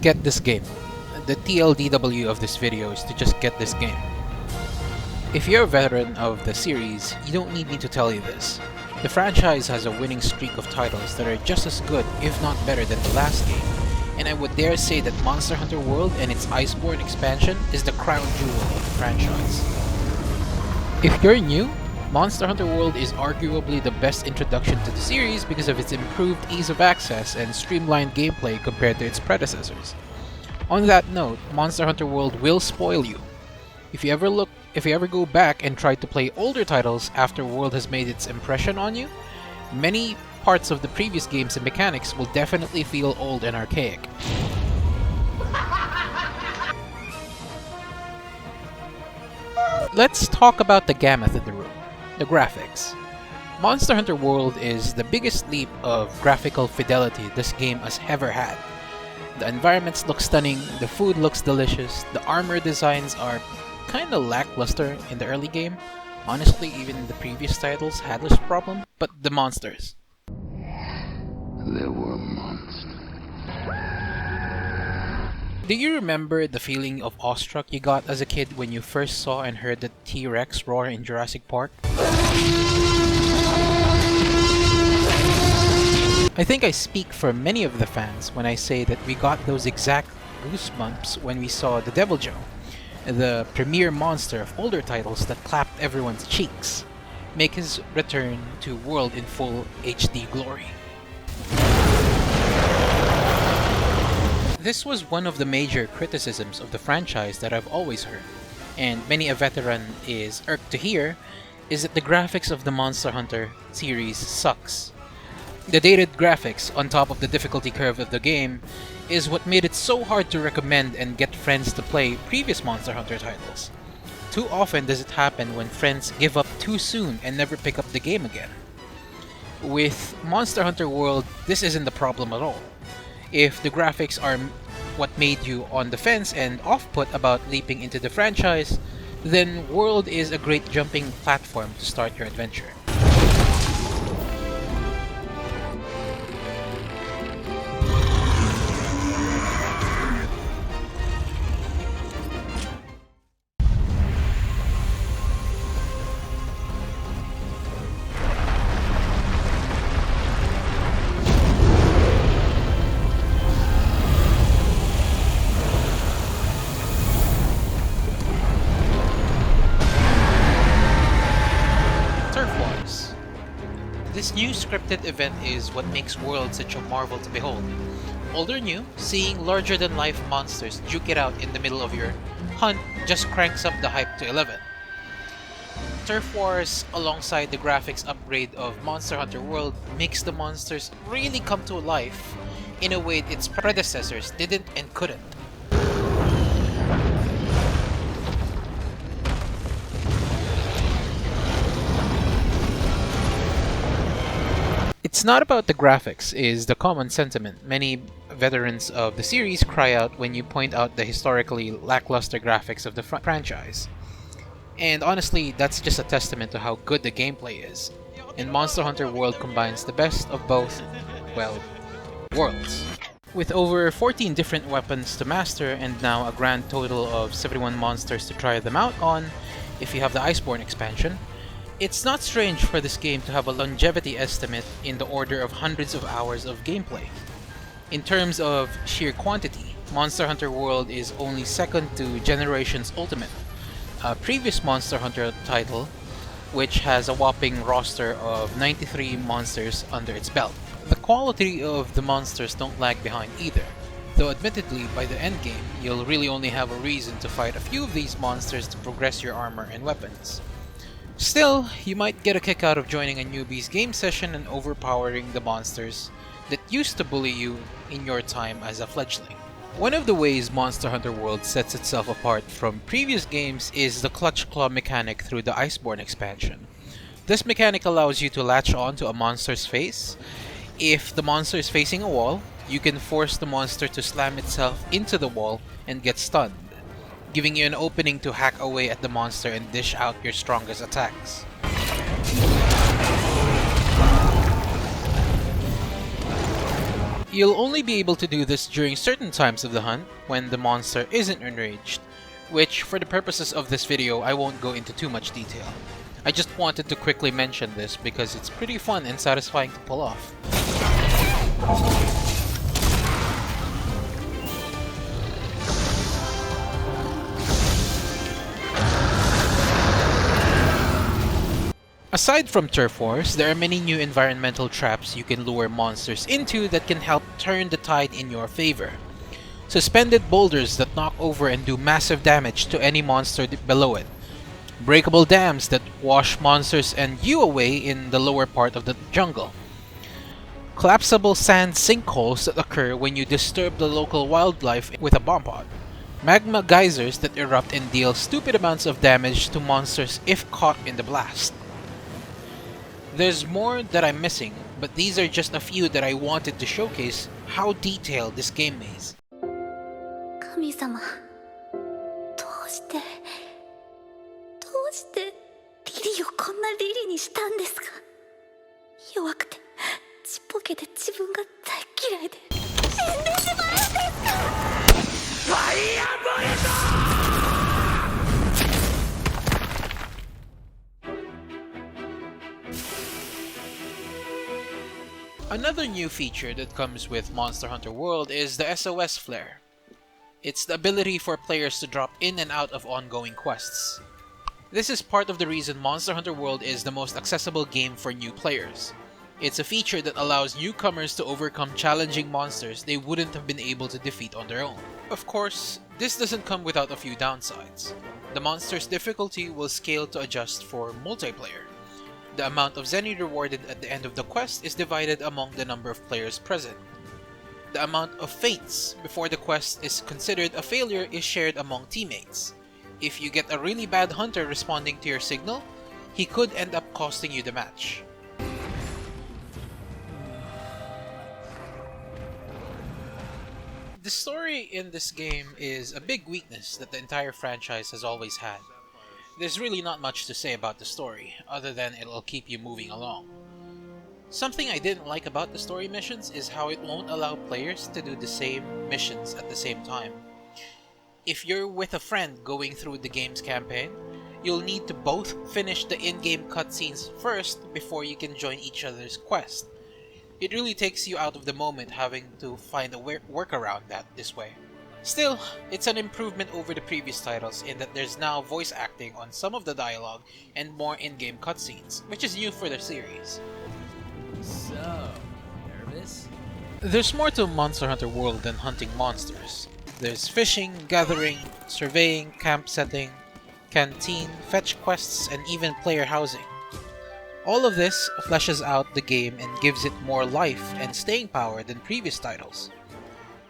Get this game. The TLDW of this video is to just get this game. If you're a veteran of the series, you don't need me to tell you this. The franchise has a winning streak of titles that are just as good, if not better, than the last game, and I would dare say that Monster Hunter World and its Iceborne expansion is the crown jewel of the franchise. If you're new, Monster Hunter World is arguably the best introduction to the series because of its improved ease of access and streamlined gameplay compared to its predecessors. On that note, Monster Hunter World will spoil you. If you ever go back and try to play older titles after World has made its impression on you, many parts of the previous games and mechanics will definitely feel old and archaic. Let's talk about the gamut in the room, the graphics. Monster Hunter World is the biggest leap of graphical fidelity this game has ever had. The environments look stunning, the food looks delicious, the armor designs are kinda lackluster in the early game. Honestly, even the previous titles had this problem, but the monsters. There were monsters. Do you remember the feeling of awestruck you got as a kid when you first saw and heard the T-Rex roar in Jurassic Park? I think I speak for many of the fans when I say that we got those exact goosebumps when we saw the Deviljho, the premier monster of older titles that clapped everyone's cheeks, make his return to World in full HD glory. This was one of the major criticisms of the franchise that I've always heard, and many a veteran is irked to hear, is that the graphics of the Monster Hunter series sucks. The dated graphics on top of the difficulty curve of the game is what made it so hard to recommend and get friends to play previous Monster Hunter titles. Too often does it happen when friends give up too soon and never pick up the game again. With Monster Hunter World, this isn't the problem at all. If the graphics are what made you on the fence and off-put about leaping into the franchise, then World is a great jumping platform to start your adventure. This new scripted event is what makes World such a marvel to behold. Old or new, seeing larger-than-life monsters duke it out in the middle of your hunt just cranks up the hype to 11. Turf Wars, alongside the graphics upgrade of Monster Hunter World, makes the monsters really come to life in a way its predecessors didn't and couldn't. It's not about the graphics, is the common sentiment many veterans of the series cry out when you point out the historically lackluster graphics of the franchise. And honestly, that's just a testament to how good the gameplay is. And Monster Hunter World combines the best of both, well, worlds. With over 14 different weapons to master and now a grand total of 71 monsters to try them out on, if you have the Iceborne expansion, it's not strange for this game to have a longevity estimate in the order of hundreds of hours of gameplay. In terms of sheer quantity, Monster Hunter World is only second to Generations Ultimate, a previous Monster Hunter title which has a whopping roster of 93 monsters under its belt. The quality of the monsters don't lag behind either, though admittedly by the endgame you'll really only have a reason to fight a few of these monsters to progress your armor and weapons. Still, you might get a kick out of joining a newbie's game session and overpowering the monsters that used to bully you in your time as a fledgling. One of the ways Monster Hunter World sets itself apart from previous games is the Clutch Claw mechanic through the Iceborne expansion. This mechanic allows you to latch on to a monster's face. If the monster is facing a wall, you can force the monster to slam itself into the wall and get stunned, giving you an opening to hack away at the monster and dish out your strongest attacks. You'll only be able to do this during certain times of the hunt when the monster isn't enraged, which for the purposes of this video I won't go into too much detail. I just wanted to quickly mention this because it's pretty fun and satisfying to pull off. Aside from turf wars, there are many new environmental traps you can lure monsters into that can help turn the tide in your favor. Suspended boulders that knock over and do massive damage to any monster below it. Breakable dams that wash monsters and you away in the lower part of the jungle. Collapsible sand sinkholes that occur when you disturb the local wildlife with a bomb pod. Magma geysers that erupt and deal stupid amounts of damage to monsters if caught in the blast. There's more that I'm missing, but these are just a few that I wanted to showcase how detailed this game is. 神様、どうしてリリをこんなリリにしたんですか。弱くてちっぽけで自分が大嫌いで死んでしまうんですか。ファイアボルト！ Another new feature that comes with Monster Hunter World is the SOS Flare. It's the ability for players to drop in and out of ongoing quests. This is part of the reason Monster Hunter World is the most accessible game for new players. It's a feature that allows newcomers to overcome challenging monsters they wouldn't have been able to defeat on their own. Of course, this doesn't come without a few downsides. The monster's difficulty will scale to adjust for multiplayer. The amount of Zenny rewarded at the end of the quest is divided among the number of players present. The amount of faints before the quest is considered a failure is shared among teammates. If you get a really bad hunter responding to your signal, he could end up costing you the match. The story in this game is a big weakness that the entire franchise has always had. There's really not much to say about the story, other than it'll keep you moving along. Something I didn't like about the story missions is how it won't allow players to do the same missions at the same time. If you're with a friend going through the game's campaign, you'll need to both finish the in-game cutscenes first before you can join each other's quest. It really takes you out of the moment having to find a workaround this way. Still, it's an improvement over the previous titles in that there's now voice acting on some of the dialogue and more in-game cutscenes, which is new for the series. So, nervous? There's more to Monster Hunter World than hunting monsters. There's fishing, gathering, surveying, camp setting, canteen, fetch quests, and even player housing. All of this fleshes out the game and gives it more life and staying power than previous titles.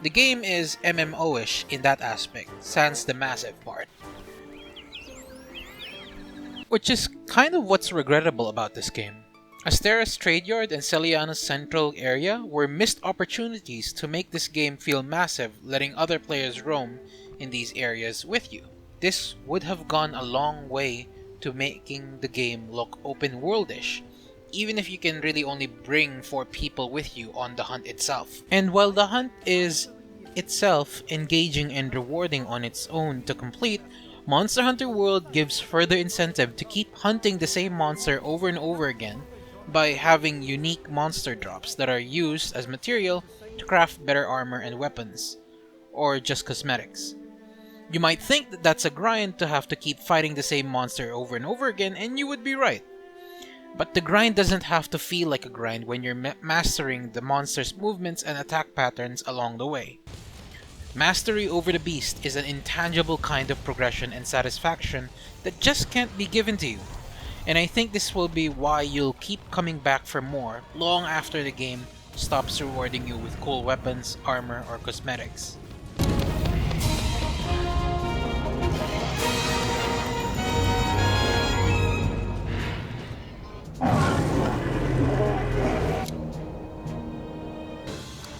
The game is MMO-ish in that aspect, sans the massive part. Which is kind of what's regrettable about this game. Astera's trade yard and Celiana's central area were missed opportunities to make this game feel massive, letting other players roam in these areas with you. This would have gone a long way to making the game look open world-ish, even if you can really only bring 4 people with you on the hunt itself. And while the hunt is itself engaging and rewarding on its own to complete, Monster Hunter World gives further incentive to keep hunting the same monster over and over again by having unique monster drops that are used as material to craft better armor and weapons, or just cosmetics. You might think that that's a grind to have to keep fighting the same monster over and over again, and you would be right. But the grind doesn't have to feel like a grind when you're mastering the monster's movements and attack patterns along the way. Mastery over the beast is an intangible kind of progression and satisfaction that just can't be given to you. And I think this will be why you'll keep coming back for more long after the game stops rewarding you with cool weapons, armor, or cosmetics.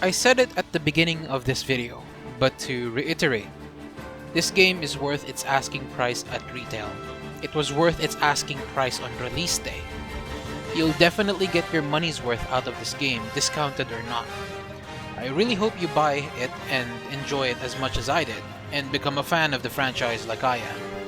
I said it at the beginning of this video, but to reiterate, this game is worth its asking price at retail. It was worth its asking price on release day. You'll definitely get your money's worth out of this game, discounted or not. I really hope you buy it and enjoy it as much as I did, and become a fan of the franchise like I am.